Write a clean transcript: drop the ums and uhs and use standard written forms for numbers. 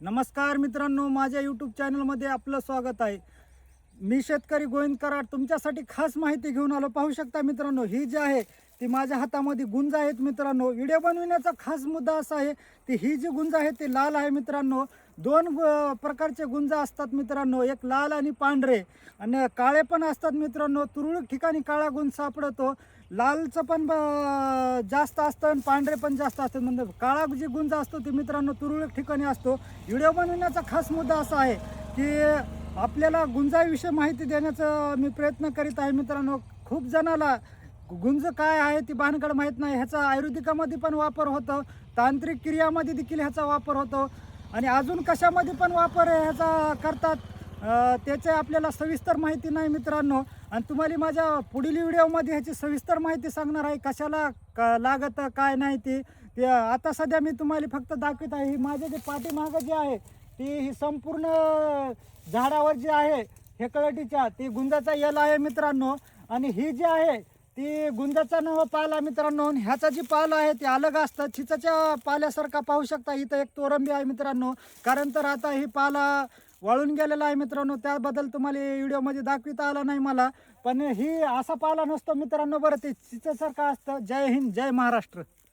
नमस्कार मित्रांनो, माझ्या यूट्यूब चॅनलमध्ये आपलं स्वागत आहे. मी शेतकरी गोविंद कराड तुमच्यासाठी खास माहिती घेऊन आलो. पाहू शकता मित्रांनो, ही जी आहे ती माझ्या हातामध्ये गुंज आहेत. मित्रांनो, व्हिडिओ बनविण्याचा खास मुद्दा असा आहे की ही जी गुंज आहे ती लाल आहे. मित्रांनो, दोन प्रकारचे गुंज असतात मित्रांनो, एक लाल आणि पांढरे आणि काळे पण असतात. मित्रांनो, तुरळक ठिकाणी काळा गुंज सापडतो. लालचं पण जास्त असतं आणि पांढरे पण जास्त असतात. म्हणजे काळा जी गुंज असतो ती मित्रांनो तुरळक ठिकाणी असतो. व्हिडिओ बनवण्याचा खास मुद्दा असा आहे की आपल्याला गुंजाविषयी माहिती देण्याचा मी प्रयत्न करीत आहे. मित्रांनो, खूप जणाला गुंज काय आहे ती भानगड माहीत नाही. ह्याचा आयुर्वेदिकामध्ये पण वापर होतो, तांत्रिक क्रियामध्ये देखील ह्याचा वापर होतो आणि अजून कशामध्ये पण वापर ह्याचा करतात त्याचे आपल्याला सविस्तर माहिती नाही मित्रांनो. आणि तुम्हाला माझ्या पुढील व्हिडिओमध्ये ह्याची सविस्तर माहिती सांगणार आहे, कशाला लागतं काय नाही ते आता सध्या मी तुम्हाला फक्त दाखवत आहे. ही माझे जे पाठीमागं जे आहे ती ही संपूर्ण झाडावर जी आहे हेकळटीच्या ती गुंजाचा यल आहे मित्रांनो. आणि ही जी आहे ती गुंजाचा नवा पाला मित्रांनो. ह्याचा जी पाला आहे ते अलग असतं, चिचाच्या पाल्यासारखा. पाहू शकता इथं एक तोरंबी आहे मित्रांनो. कारण तर आता ही पाला वाळून गेलेला आहे मित्रांनो, त्याबद्दल तुम्हाला व्हिडिओमध्ये दाखविता आला नाही मला. पण ही असा पाला नसतो मित्रांनो, बरं ते चिचासारखा असतं. जय हिंद, जय महाराष्ट्र.